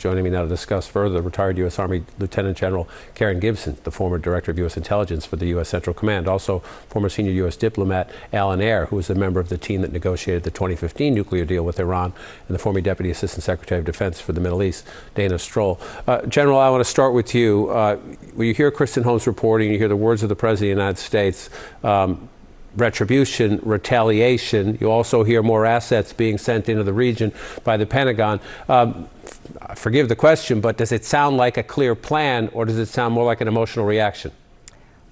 Joining me now to discuss further, retired U.S. Army Lieutenant General Karen Gibson, the former Director of U.S. Intelligence for the U.S. Central Command, also former senior U.S. diplomat Alan Ayer, who was a member of the team that negotiated the 2015 nuclear deal with Iran, and the former Deputy Assistant Secretary of Defense for the Middle East, Dana Stroll. General, I want to start with you. When you hear Kristen Holmes reporting, you hear the words of the President of the United States, retribution, retaliation. You also hear more assets being sent into the region by the Pentagon. Forgive the question, but does it sound like a clear plan, or does it sound more like an emotional reaction?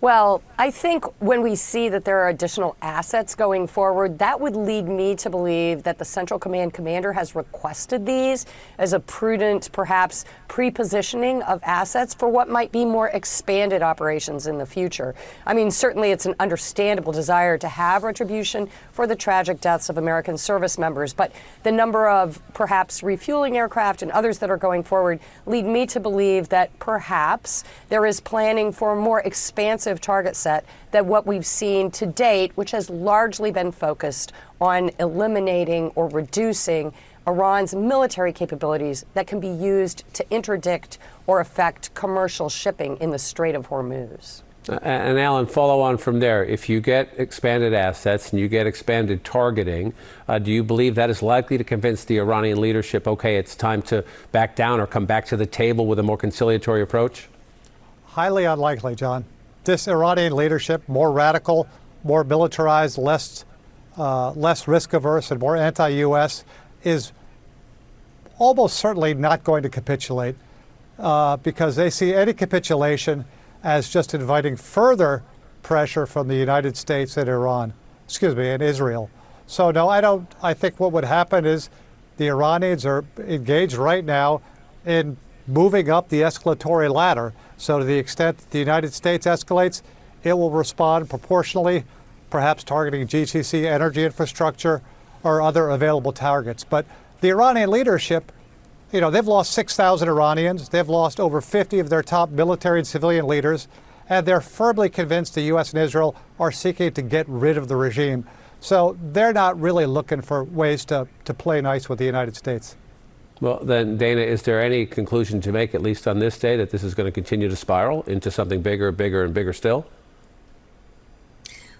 Well, I think when we see that there are additional assets going forward, that would lead me to believe that the Central Command commander has requested these as a prudent, perhaps, pre-positioning of assets for what might be more expanded operations in the future. I mean, certainly it's an understandable desire to have retribution for the tragic deaths of American service members, but the number of perhaps refueling aircraft and others that are going forward lead me to believe that perhaps there is planning for a more expansive target set than what we've seen to date, which has largely been focused on eliminating or reducing Iran's military capabilities that can be used to interdict or affect commercial shipping in the Strait of Hormuz. And Alan, follow on from there. If you get expanded assets and you get expanded targeting, do you believe that is likely to convince the Iranian leadership, okay, it's time to back down or come back to the table with a more conciliatory approach? Highly unlikely, John. This Iranian leadership, more radical, more militarized, less risk-averse, and more anti-U.S., is almost certainly not going to capitulate because they see any capitulation as just inviting further pressure from the United States and and Israel. So no, I think what would happen is the Iranians are engaged right now in moving up the escalatory ladder. So to the extent that the United States escalates, it will respond proportionally, perhaps targeting GCC energy infrastructure or other available targets. But the Iranian leadership, they've lost 6,000 Iranians. They've lost over 50 of their top military and civilian leaders, and they're firmly convinced the U.S. and Israel are seeking to get rid of the regime. So they're not really looking for ways to play nice with the United States. Well, then, Dana, is there any conclusion to make, at least on this day, that this is going to continue to spiral into something bigger, bigger, and bigger still?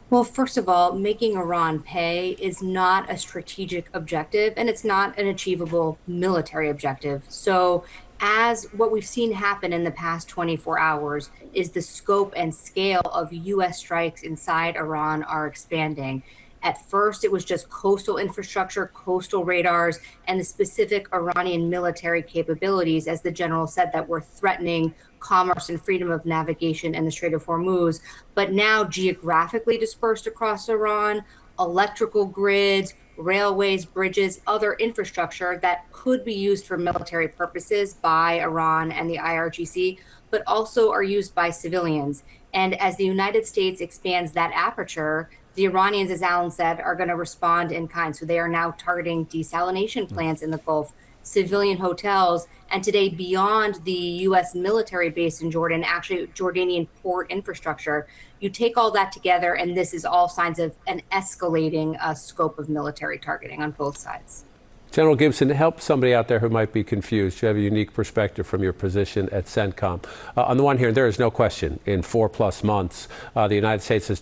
Well, first of all, making Iran pay is not a strategic objective, and it's not an achievable military objective. So as what we've seen happen in the past 24 hours is the scope and scale of U.S. strikes inside Iran are expanding. At first, it was just coastal infrastructure, coastal radars, and the specific Iranian military capabilities, as the general said, that were threatening commerce and freedom of navigation in the Strait of Hormuz. But now geographically dispersed across Iran, electrical grids, railways, bridges, other infrastructure that could be used for military purposes by Iran and the IRGC, but also are used by civilians. And as the United States expands that aperture, the Iranians, as Alan said, are going to respond in kind. So they are now targeting desalination plants in the Gulf, civilian hotels, and today beyond the U.S. military base in Jordan, actually Jordanian port infrastructure. You take all that together, and this is all signs of an escalating scope of military targeting on both sides. General Gibson, to help somebody out there who might be confused, you have a unique perspective from your position at CENTCOM. On the one hand, there is no question, in 4+ months, the United States has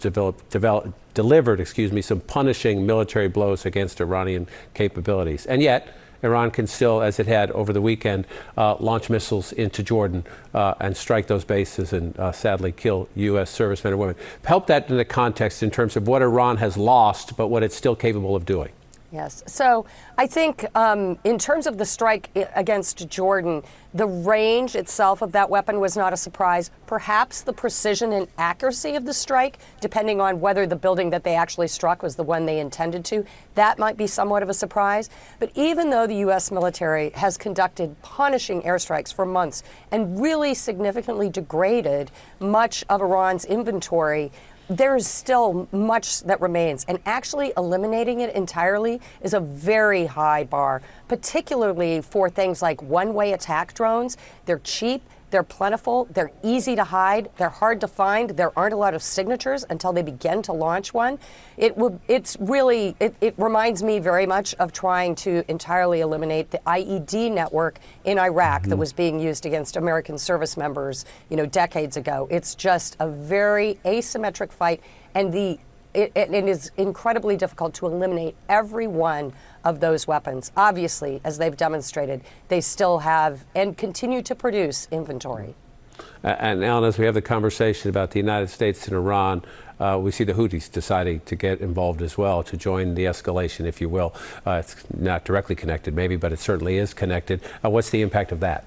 delivered some punishing military blows against Iranian capabilities. And yet, Iran can still, as it had over the weekend, launch missiles into Jordan and strike those bases and sadly kill U.S. servicemen and women. Help that in the context in terms of what Iran has lost, but what it's still capable of doing. Yes. So I think in terms of the strike against Jordan, the range itself of that weapon was not a surprise. Perhaps the precision and accuracy of the strike, depending on whether the building that they actually struck was the one they intended to, that might be somewhat of a surprise. But even though the U.S. military has conducted punishing airstrikes for months and really significantly degraded much of Iran's inventory, there is still much that remains, and actually eliminating it entirely is a very high bar, particularly for things like one-way attack drones. They're cheap, They're plentiful, they're easy to hide, they're hard to find, there aren't a lot of signatures until they begin to launch one. It reminds me very much of trying to entirely eliminate the IED network in Iraq that was being used against American service members, decades ago. It's just a very asymmetric fight, and it is incredibly difficult to eliminate every one of those weapons. Obviously, as they've demonstrated, they still have and continue to produce inventory. And Alan, as we have the conversation about the United States and Iran, we see the Houthis deciding to get involved as well, to join the escalation, if you will. It's not directly connected, maybe, but it certainly is connected. What's the impact of that?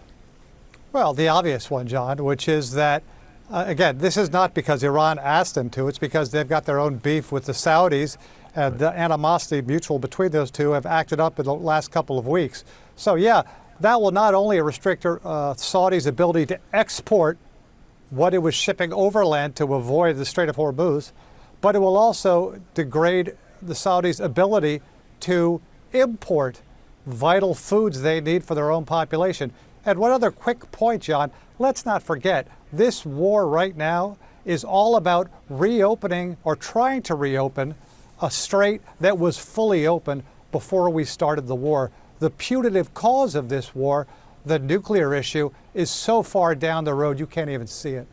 Well, the obvious one, John, which is that, again, this is not because Iran asked them to. It's because they've got their own beef with the Saudis. The animosity mutual between those two have acted up in the last couple of weeks. So, yeah, that will not only restrict Saudi's ability to export what it was shipping overland to avoid the Strait of Hormuz, but it will also degrade the Saudis' ability to import vital foods they need for their own population. And one other quick point, John, let's not forget, this war right now is all about reopening or trying to reopen a strait that was fully open before we started the war. The putative cause of this war, the nuclear issue, is so far down the road you can't even see it.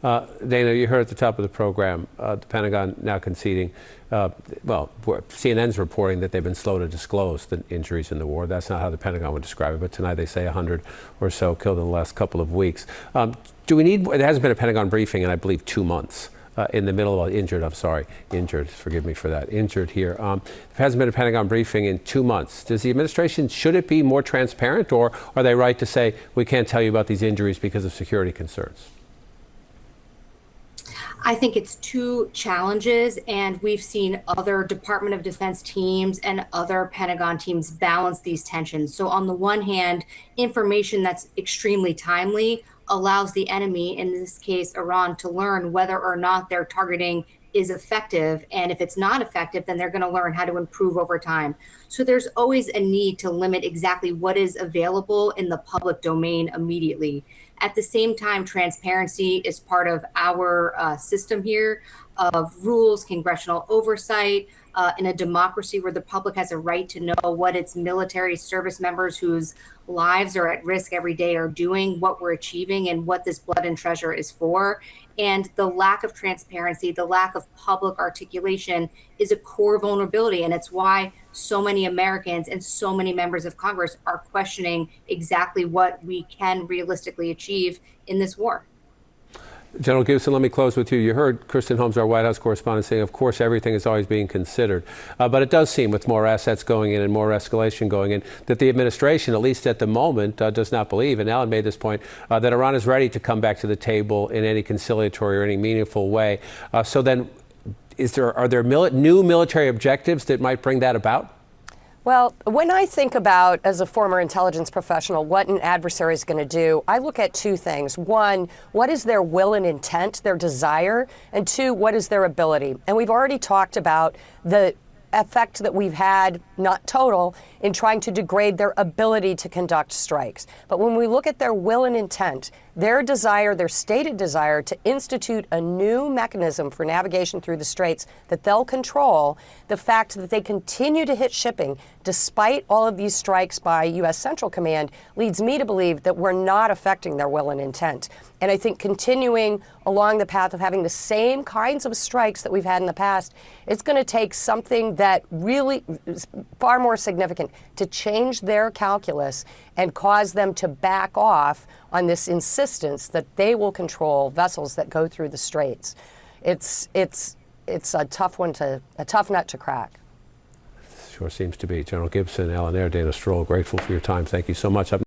Dana, you heard at the top of the program, the Pentagon now conceding, CNN's reporting that they've been slow to disclose the injuries in the war. That's not how the Pentagon would describe it, but tonight they say 100 or so killed in the last couple of weeks. There hasn't been a Pentagon briefing in, I believe, 2 months. In the middle of injured, forgive me for that, injured here. There hasn't been a Pentagon briefing in 2 months. Does the administration, should it be more transparent, or are they right to say, we can't tell you about these injuries because of security concerns? I think it's two challenges, and we've seen other Department of Defense teams and other Pentagon teams balance these tensions. So on the one hand, information that's extremely timely allows the enemy, in this case Iran, to learn whether or not their targeting is effective. And if it's not effective, then they're going to learn how to improve over time. So there's always a need to limit exactly what is available in the public domain immediately. At the same time, transparency is part of our system here of rules, congressional oversight, in a democracy where the public has a right to know what its military service members whose lives are at risk every day are doing, what we're achieving, and what this blood and treasure is for. And the lack of transparency, the lack of public articulation is a core vulnerability. And it's why so many Americans and so many members of Congress are questioning exactly what we can realistically achieve in this war. General Gibson, let me close with you. You heard Kristen Holmes, our White House correspondent, saying, of course, everything is always being considered. But it does seem, with more assets going in and more escalation going in, that the administration, at least at the moment, does not believe, and Alan made this point, that Iran is ready to come back to the table in any conciliatory or any meaningful way. So then, are there new military objectives that might bring that about? Well, when I think about, as a former intelligence professional, what an adversary is going to do, I look at two things. One, what is their will and intent, their desire? And two, what is their ability? And we've already talked about the effect that we've had, not total, in trying to degrade their ability to conduct strikes. But when we look at their will and intent, their desire, their stated desire to institute a new mechanism for navigation through the straits that they'll control, the fact that they continue to hit shipping despite all of these strikes by U.S. Central Command leads me to believe that we're not affecting their will and intent. And I think continuing along the path of having the same kinds of strikes that we've had in the past, it's going to take something that really is far more significant to change their calculus and cause them to back off on this insistence that they will control vessels that go through the straits. It's a tough nut to crack. Sure seems to be. General Gibson, Alan Air, Dana Stroll, grateful for your time. Thank you so much.